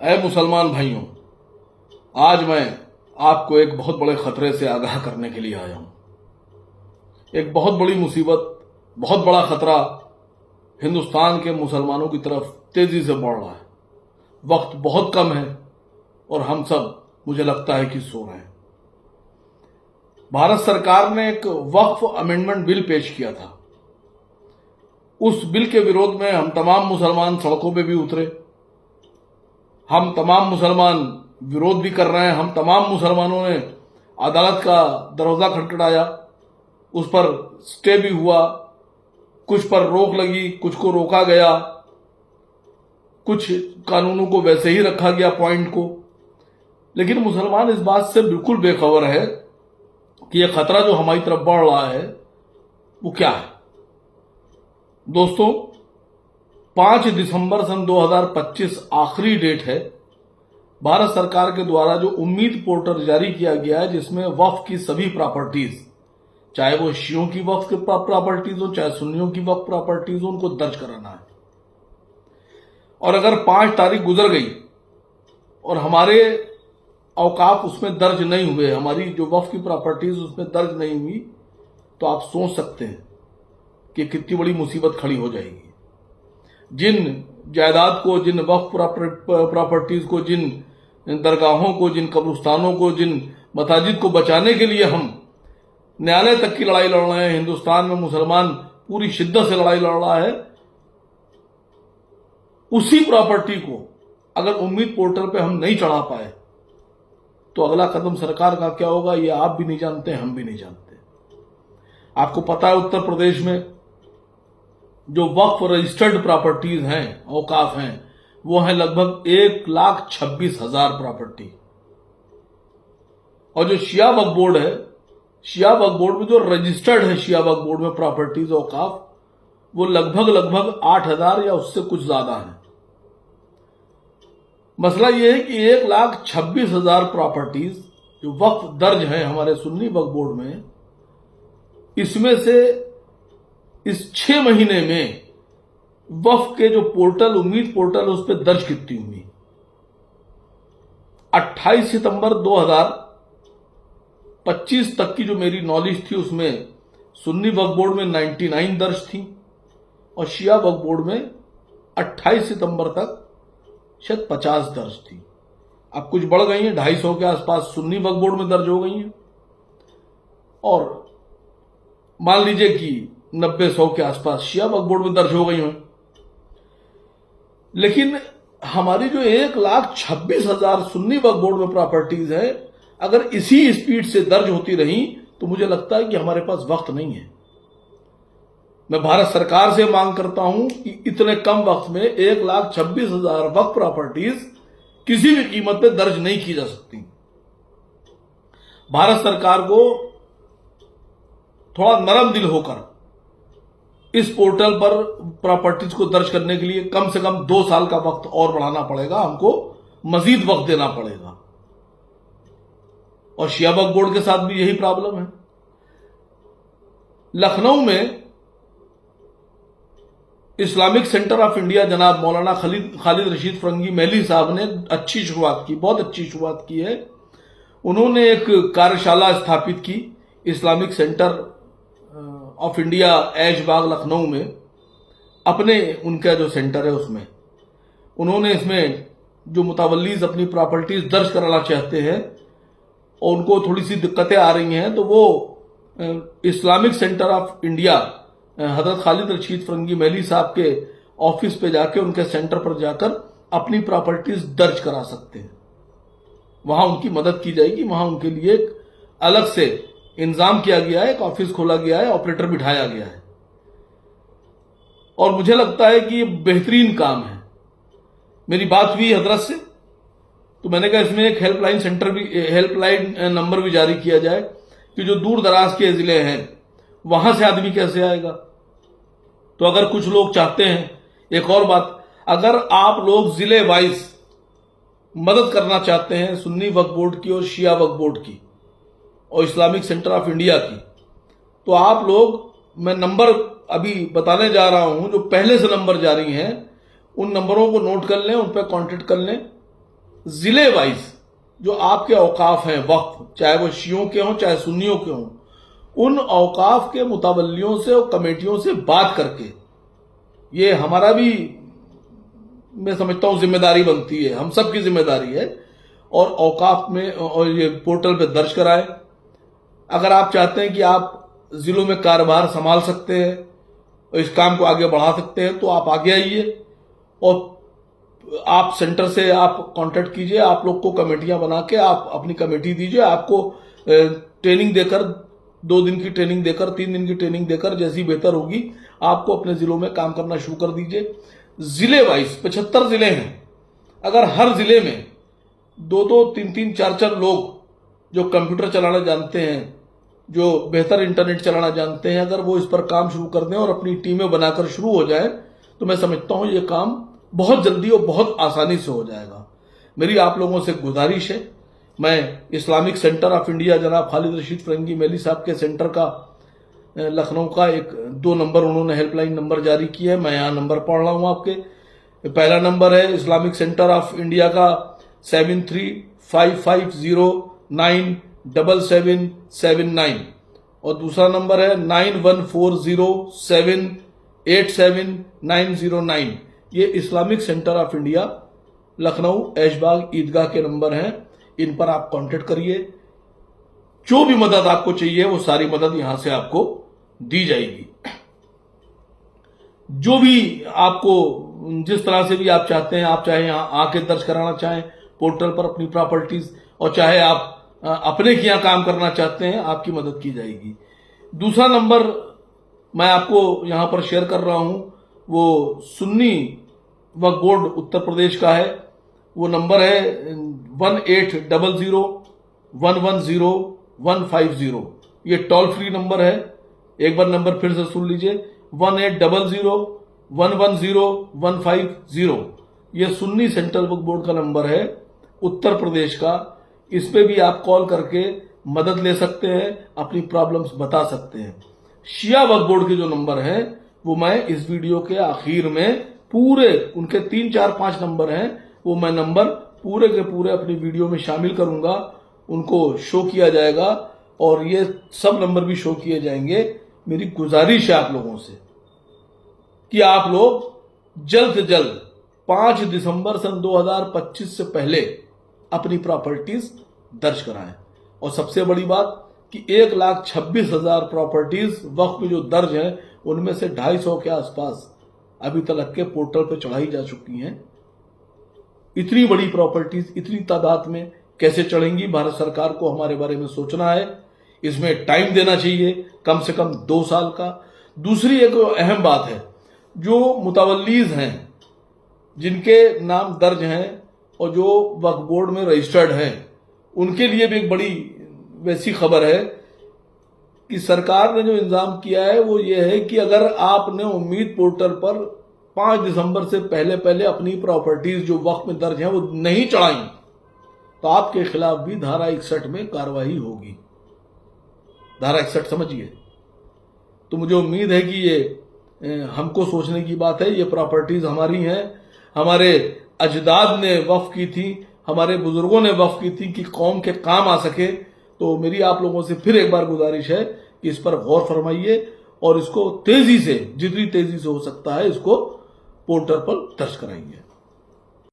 ऐ मुसलमान भाइयों, आज मैं आपको एक बहुत बड़े खतरे से आगाह करने के लिए आया हूं। एक बहुत बड़ी मुसीबत, बहुत बड़ा खतरा हिंदुस्तान के मुसलमानों की तरफ तेजी से बढ़ रहा है। वक्त बहुत कम है और हम सब, मुझे लगता है कि सो रहे हैं। भारत सरकार ने एक वक्फ अमेंडमेंट बिल पेश किया था। उस बिल के विरोध में हम तमाम मुसलमान सड़कों पे भी उतरे। हम तमाम मुसलमान विरोध भी कर रहे हैं। हम तमाम मुसलमानों ने अदालत का दरवाजा खटखटाया, उस पर स्टे भी हुआ, कुछ पर रोक लगी, कुछ को रोका गया, कुछ कानूनों को वैसे ही रखा गया पॉइंट को। लेकिन मुसलमान इस बात से बिल्कुल बेखबर है कि यह खतरा जो हमारी तरफ बढ़ रहा है वो क्या है। दोस्तों, 5 दिसंबर सन 2025 आखिरी डेट है। भारत सरकार के द्वारा जो उम्मीद पोर्टल जारी किया गया है, जिसमें वक्फ की सभी प्रॉपर्टीज, चाहे वो शियों की वक्फ की प्रॉपर्टीज हो, चाहे सुन्नियों की वक्फ प्रॉपर्टीज हो, उनको दर्ज कराना है। और अगर 5 तारीख गुजर गई और हमारे औकाफ उसमें दर्ज नहीं हुए, हमारी जो वक्फ की प्रॉपर्टीज उसमें दर्ज नहीं हुई, तो आप सोच सकते हैं कि कितनी बड़ी मुसीबत खड़ी हो जाएगी। जिन जायदाद को, जिन वक्फ प्रॉपर्टीज को, जिन दरगाहों को, जिन कब्रिस्तानों को, जिन मसाजिद को बचाने के लिए हम न्यायालय तक की लड़ाई लड़ रहे हैं, हिंदुस्तान में मुसलमान पूरी शिद्दत से लड़ाई लड़ रहा है, उसी प्रॉपर्टी को अगर उम्मीद पोर्टल पे हम नहीं चढ़ा पाए तो अगला कदम सरकार का क्या होगा, ये आप भी नहीं जानते, हम भी नहीं जानते। आपको पता है, उत्तर प्रदेश में जो वक्फ रजिस्टर्ड प्रॉपर्टीज हैं, औकाफ हैं, वो है लगभग 1,26,000 प्रॉपर्टी। और जो शिया वक्फ बोर्ड है, शिया वक्फ बोर्ड में जो रजिस्टर्ड है, शिया वक्फ बोर्ड में प्रॉपर्टीज औकाफ, वो लगभग 8,000 या उससे कुछ ज्यादा है। मसला यह है कि 1,26,000 प्रॉपर्टीज जो वक्फ दर्ज है हमारे सुन्नी वक्फ बोर्ड में, इसमें से इस 6 महीने में वक्फ के जो पोर्टल, उम्मीद पोर्टल, उस पर दर्ज कितनी हुई। 28 सितंबर 2025 तक की जो मेरी नॉलेज थी, उसमें सुन्नी वक्फ बोर्ड में 99 दर्ज थी और शिया वक्फ बोर्ड में 28 सितंबर तक शायद 50 दर्ज थी। अब कुछ बढ़ गई हैं, 250 के आसपास सुन्नी वक्फ बोर्ड में दर्ज हो गई हैं और मान लीजिए कि 90-100 के आसपास शिया वक्फ बोर्ड में दर्ज हो गई हैं। लेकिन हमारी जो 1,26,000 सुन्नी वक्फ बोर्ड में प्रॉपर्टीज है, अगर इसी स्पीड से दर्ज होती रही तो मुझे लगता है कि हमारे पास वक्त नहीं है। मैं भारत सरकार से मांग करता हूं कि इतने कम वक्त में 1,26,000 वक्फ प्रॉपर्टीज किसी भी कीमत पे दर्ज नहीं की जा सकती। भारत सरकार को थोड़ा नरम दिल होकर इस पोर्टल पर प्रॉपर्टीज को दर्ज करने के लिए कम से कम 2 साल का वक्त और बढ़ाना पड़ेगा, हमको मजीद वक्त देना पड़ेगा। और शिया वक्फ बोर्ड के साथ भी यही प्रॉब्लम है। लखनऊ में इस्लामिक सेंटर ऑफ इंडिया जनाब मौलाना खालिद रशीद फरंगी महली साहब ने अच्छी शुरुआत की, बहुत अच्छी शुरुआत की है। उन्होंने एक कार्यशाला स्थापित की, Islamic centre of India Aishbagh Lucknow में, अपने उनका जो सेंटर है उसमें उन्होंने इसमें जो मुतावल्लीज अपनी प्रॉपर्टीज दर्ज कराना चाहते हैं और उनको थोड़ी सी दिक्कतें आ रही हैं, तो वो इस्लामिक सेंटर ऑफ इंडिया हजरत खालिद रशीद फरंगी महली साहब के ऑफिस पे जाके, उनके सेंटर पर जाकर अपनी प्रॉपर्टीज दर्ज करा सकते हैं। वहां उनकी मदद की जाएगी, वहां उनके लिए एक अलग से इंतजाम किया गया है, एक ऑफिस खोला गया है, ऑपरेटर बिठाया गया है। और मुझे लगता है कि ये बेहतरीन काम है। मेरी बात हुई हजरत से, तो मैंने कहा इसमें एक हेल्पलाइन सेंटर भी, हेल्पलाइन नंबर भी जारी किया जाए कि जो दूर दराज के जिले हैं वहां से आदमी कैसे आएगा। तो अगर कुछ लोग चाहते हैं, एक और बात, अगर आप लोग जिले वाइज मदद करना चाहते हैं सुन्नी वक्फ बोर्ड की और शिया वक्फ बोर्ड की और इस्लामिक सेंटर ऑफ इंडिया की, तो आप लोग, मैं नंबर अभी बताने जा रहा हूं, जो पहले से नंबर जारी हैं उन नंबरों को नोट कर लें, उन पर कांटेक्ट कर लें जिले वाइज जो आपके औकाफ हैं वक्फ, चाहे वो शियों के हों चाहे सुन्नियों के हों, उन औकाफ के मुतवल्लियों से और कमेटियों से बात करके, ये हमारा भी मैं समझता हूं जिम्मेदारी बनती है, हम सब की जिम्मेदारी है, और औकाफ में और ये पोर्टल पे दर्ज कराएं। अगर आप चाहते हैं कि आप जिलों में कारोबार संभाल सकते हैं और इस काम को आगे बढ़ा सकते हैं, तो आप आगे आइए और आप सेंटर से आप कांटेक्ट कीजिए, आप लोग को कमेटियां बना के आप अपनी कमेटी दीजिए, आपको ट्रेनिंग देकर, 2 दिन की ट्रेनिंग देकर, 3 दिन की ट्रेनिंग देकर, जैसी बेहतर होगी आपको अपने जिलों में काम करना शुरू कर दीजिए। जिले वाइज 75 जिले हैं, अगर हर जिले में 2-2, 3-3, 4-4 लोग जो कंप्यूटर चलाना जानते हैं, जो बेहतर इंटरनेट चलाना जानते हैं, अगर वो इस पर काम शुरू कर दें और अपनी टीमें बनाकर शुरू हो जाए, तो मैं समझता हूं ये काम बहुत जल्दी और बहुत आसानी से हो जाएगा। मेरी आप लोगों से गुजारिश है, मैं इस्लामिक सेंटर ऑफ इंडिया जनाब खालिद रशीद फरंगी मेली साहब के सेंटर का लखनऊ का 2 नंबर उन्होंने हेल्पलाइन नंबर जारी किया है, मैं यहाँ नंबर पढ़ रहा हूँ आपके। पहला नंबर है इस्लामिक सेंटर ऑफ इंडिया का 7355097779 और दूसरा नंबर है 9140787909। ये Islamic centre of India Lucknow Aishbagh Eidgah के नंबर हैं, इन पर आप कांटेक्ट करिए। जो भी मदद आपको चाहिए वो सारी मदद यहां से आपको दी जाएगी। जो भी आपको जिस तरह से भी आप चाहते हैं, आप चाहे यहां आके दर्ज कराना चाहें पोर्टल पर अपनी प्रॉपर्टीज, और चाहे आप अपने के यहां काम करना चाहते हैं, आपकी मदद की जाएगी। दूसरा नंबर मैं आपको यहां पर शेयर कर रहा हूं, वो सुन्नी वक्फ बोर्ड उत्तर प्रदेश का है। वो नंबर है 1800110150। ये टोल फ्री नंबर है, एक बार नंबर फिर से सुन लीजिए, 1800110150। ये सुन्नी सेंट्रल वक्फ बोर्ड का नंबर है उत्तर प्रदेश का। इस पे भी आप कॉल करके मदद ले सकते हैं, अपनी प्रॉब्लम्स बता सकते हैं। शिया वक्फ बोर्ड के जो नंबर हैं वो मैं इस वीडियो के आखिर में पूरे उनके 3, 4, 5 नंबर हैं, वो मैं नंबर पूरे के पूरे अपनी वीडियो में शामिल करूंगा, उनको शो किया जाएगा और ये सब नंबर भी शो किए जाएंगे। मेरी गुजारिश है आप लोगों से कि आप लोग जल्द से जल्द 5 दिसंबर सन 2025 से पहले अपनी प्रॉपर्टीज दर्ज कराएं। और सबसे बड़ी बात कि 1,26,000 प्रॉपर्टीज वक्फ में जो दर्ज हैं, उनमें से 250 के आसपास अभी तक के पोर्टल पर चढ़ाई जा चुकी हैं। इतनी बड़ी प्रॉपर्टीज इतनी तादाद में कैसे चढ़ेंगी? भारत सरकार को हमारे बारे में सोचना है, इसमें टाइम देना चाहिए, कम से कम 2 साल का। दूसरी एक अहम बात है, जो मुतवल्लीज हैं जिनके नाम दर्ज हैं और जो वक्फ बोर्ड में रजिस्टर्ड हैं, उनके लिए भी एक बड़ी वैसी खबर है कि सरकार ने जो इंतजाम किया है वो ये है कि अगर आपने उम्मीद पोर्टल पर 5 दिसंबर से पहले पहले अपनी प्रॉपर्टीज जो वक्फ में दर्ज हैं वो नहीं चढ़ाई, तो आपके खिलाफ भी धारा 61 में कार्रवाई होगी। धारा 61 समझिए। तो मुझे उम्मीद है कि ये हमको सोचने की बात है। ये प्रॉपर्टीज हमारी हैं, हमारे अजदाद ने वक्फ की थी, हमारे बुजुर्गों ने वक्फ की थी कि कौम के काम आ सके। तो मेरी आप लोगों से फिर एक बार गुजारिश है कि इस पर गौर फरमाइए और इसको तेजी से, जितनी तेजी से हो सकता है, इसको पोर्टल पर दर्ज कराइए।